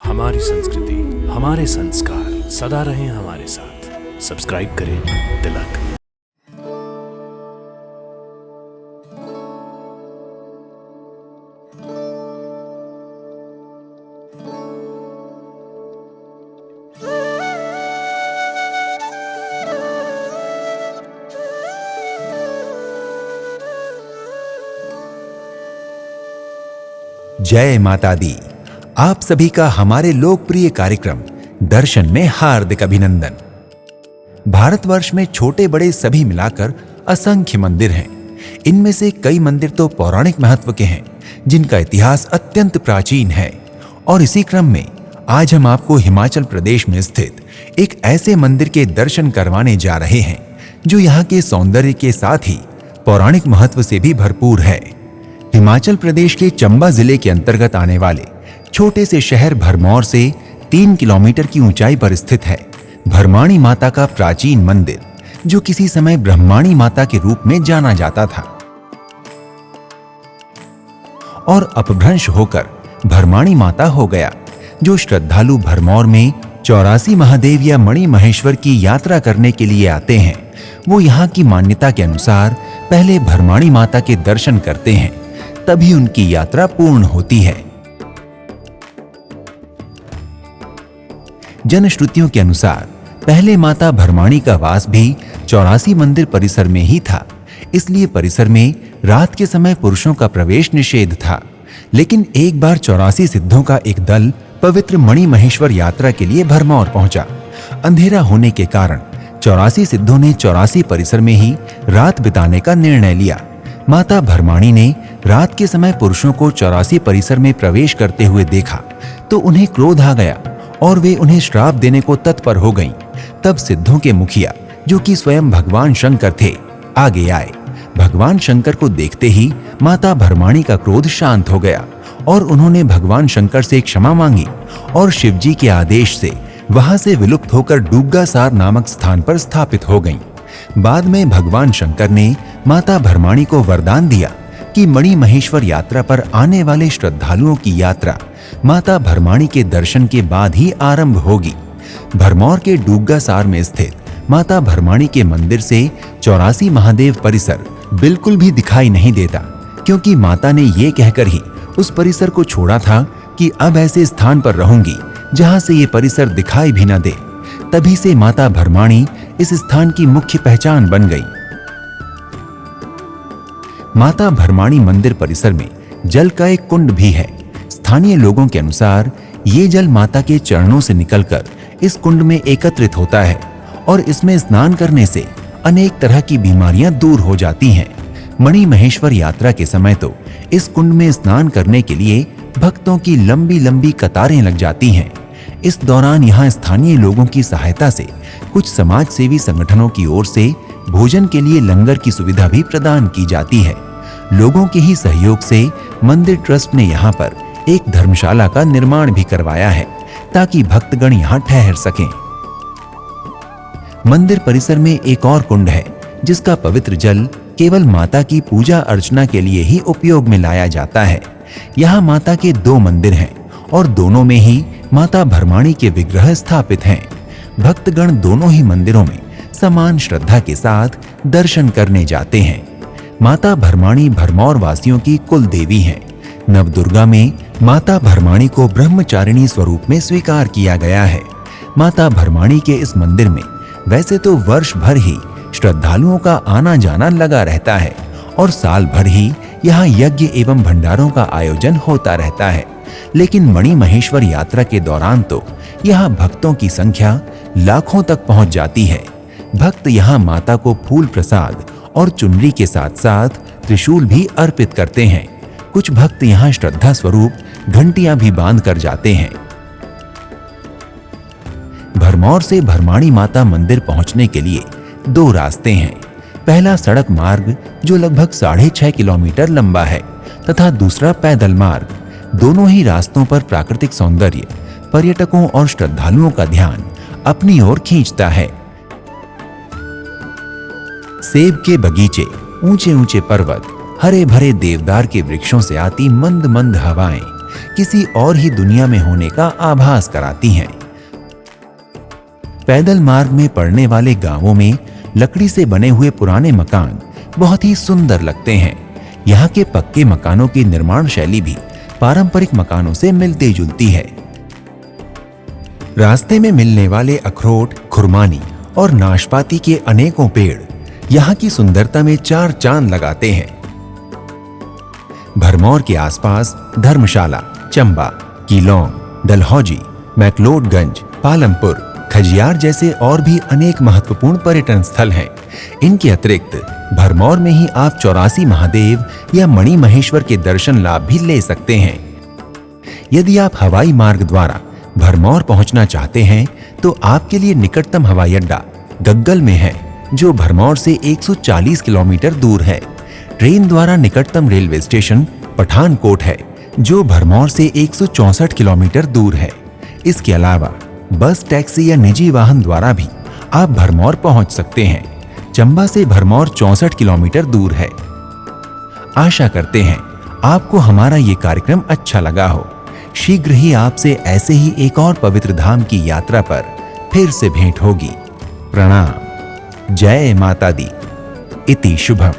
हमारी संस्कृति, हमारे संस्कार सदा रहें हमारे साथ। सब्सक्राइब करें तिलक। जय माता दी। आप सभी का हमारे लोकप्रिय कार्यक्रम दर्शन में हार्दिक अभिनंदन। भारतवर्ष में छोटे बड़े सभी मिलाकर असंख्य मंदिर हैं। इनमें से कई मंदिर तो पौराणिक महत्व के हैं, जिनका इतिहास अत्यंत प्राचीन है। और इसी क्रम में आज हम आपको हिमाचल प्रदेश में स्थित एक ऐसे मंदिर के दर्शन करवाने जा रहे हैं जो यहाँ के सौंदर्य के साथ ही पौराणिक महत्व से भी भरपूर है। हिमाचल प्रदेश के चंबा जिले के अंतर्गत आने वाले छोटे से शहर भरमौर से 3 किलोमीटर की ऊंचाई पर स्थित है भरमाणी माता का प्राचीन मंदिर, जो किसी समय ब्रह्माणी माता के रूप में जाना जाता था और अपभ्रंश होकर भरमाणी माता हो गया। जो श्रद्धालु भरमौर में 84 महादेव या मणि महेश्वर की यात्रा करने के लिए आते हैं, वो यहाँ की मान्यता के अनुसार पहले भरमाणी माता के दर्शन करते हैं, तभी उनकी यात्रा पूर्ण होती है। जनश्रुतियों के अनुसार पहले माता भरमाणी का वास भी 84 मंदिर परिसर में ही था, इसलिए परिसर में रात के समय पुरुषों का प्रवेश निषेध था। लेकिन एक बार 84 सिद्धों का एक दल पवित्र मणि महेश्वर यात्रा के लिए भरमौर पहुंचा। अंधेरा होने के कारण 84 सिद्धों ने 84 परिसर में ही रात बिताने का निर्णय लिया। माता भरमाणी ने रात के समय पुरुषों को 84 परिसर में प्रवेश करते हुए देखा तो उन्हें क्रोध आ गया और वे उन्हें श्राप देने को तत्पर हो गईं। तब सिद्धों के मुखिया, जो कि स्वयं भगवान शंकर थे, आगे आए। भगवान शंकर को देखते ही माता भरमाणी का क्रोध शांत हो गया और उन्होंने भगवान शंकर से क्षमा मांगी और शिवजी के आदेश से वहां से विलुप्त होकर डुग्गासार नामक स्थान पर स्थापित हो गईं। बाद में भगवान शंकर ने माता भरमाणी को वरदान दिया कि मणि महेश्वर यात्रा पर आने वाले श्रद्धालुओं की यात्रा माता भरमाणी के दर्शन के बाद ही आरंभ होगी। भरमौर के डुग्गासार में स्थित माता भरमाणी के मंदिर से 84 महादेव परिसर बिल्कुल भी दिखाई नहीं देता, क्योंकि माता ने ये कहकर ही उस परिसर को छोड़ा था कि अब ऐसे स्थान पर रहूंगी जहां से ये परिसर दिखाई भी न दे। तभी से माता भरमाणी इस स्थान की मुख्य पहचान बन गई। माता भरमाणी मंदिर परिसर में जल का एक कुंड भी है। स्थानीय लोगों के अनुसार ये जल माता के चरणों से निकलकर इस कुंड में एकत्रित होता है और इसमें स्नान करने से अनेक तरह की बीमारियां दूर हो जाती हैं। मणि महेश्वर यात्रा के समय तो इस कुंड में स्नान करने के लिए भक्तों की लंबी लंबी कतारें लग जाती हैं। इस दौरान यहाँ स्थानीय लोगों की सहायता से कुछ समाज सेवी संगठनों की ओर से भोजन के लिए लंगर की सुविधा भी प्रदान की जाती है। लोगों के ही सहयोग से मंदिर ट्रस्ट ने यहाँ पर एक धर्मशाला का निर्माण भी करवाया है, ताकि भक्तगण यहाँ ठहर सकें। मंदिर परिसर में एक और कुंड है, जिसका पवित्र जल केवल माता की पूजा अर्चना के लिए ही उपयोग में लाया जाता है। यहाँ माता के 2 मंदिर हैं और दोनों में ही माता भरमाणी के विग्रह स्थापित हैं। भक्तगण दोनों ही मंदिरों में समान श्रद्धा के साथ दर्शन करने जाते हैं। माता भरमाणी भरमौर वासियों की कुल देवी हैं। नवदुर्गा में माता भरमाणी को ब्रह्मचारिणी स्वरूप में स्वीकार किया गया है। माता भरमाणी के इस मंदिर में वैसे तो वर्ष भर ही श्रद्धालुओं का आना जाना लगा रहता है और साल भर ही यहाँ यज्ञ एवं भंडारों का आयोजन होता रहता है। लेकिन मणि महेश्वर यात्रा के दौरान तो यहाँ भक्तों की संख्या लाखों तक पहुँच जाती है। भक्त यहाँ माता को फूल प्रसाद और चुनरी के साथ साथ त्रिशूल भी अर्पित करते हैं। कुछ भक्त यहाँ श्रद्धा स्वरूप घंटियां भी बांध कर जाते हैं। भरमौर से भरमाणी माता मंदिर पहुंचने के लिए 2 रास्ते हैं। पहला सड़क मार्ग जो लगभग 6.5 किलोमीटर लंबा है तथा दूसरा पैदल मार्ग। दोनों ही रास्तों पर प्राकृतिक सौंदर्य पर्यटकों और श्रद्धालुओं का ध्यान अपनी ओर खींचता है। सेब के बगीचे, ऊंचे ऊंचे पर्वत, हरे भरे देवदार के वृक्षों से आती मंद मंद हवाएं किसी और ही दुनिया में होने का आभास कराती हैं। पैदल मार्ग में पड़ने वाले गांवों में लकड़ी से बने हुए पुराने मकान बहुत ही सुंदर लगते हैं। यहाँ के पक्के मकानों की निर्माण शैली भी पारंपरिक मकानों से मिलती जुलती है। रास्ते में मिलने वाले अखरोट, खुरमानी और नाशपाती के अनेकों पेड़ यहाँ की सुंदरता में चार चांद लगाते हैं। भरमौर के आसपास धर्मशाला, चंबा, कीलोंग, डलहौजी, मैक्लोडगंज, पालमपुर, खजियार जैसे और भी अनेक महत्वपूर्ण पर्यटन स्थल हैं। इनके अतिरिक्त भरमौर में ही आप 84 महादेव या मणि महेश्वर के दर्शन लाभ भी ले सकते हैं। यदि आप हवाई मार्ग द्वारा भरमौर पहुंचना चाहते हैं तो आपके लिए निकटतम हवाई अड्डा गग्गल में है, जो भरमौर से 140 किलोमीटर दूर है। ट्रेन द्वारा निकटतम रेलवे स्टेशन पठानकोट है, जो भरमौर से 164 किलोमीटर दूर है। इसके अलावा बस, टैक्सी या निजी वाहन द्वारा भी आप भरमौर पहुंच सकते हैं। चंबा से भरमौर 64 किलोमीटर दूर है। आशा करते हैं आपको हमारा ये कार्यक्रम अच्छा लगा हो। शीघ्र ही आपसे ऐसे ही एक और पवित्र धाम की यात्रा पर फिर से भेंट होगी। प्रणाम। जय माता दी। इति शुभम।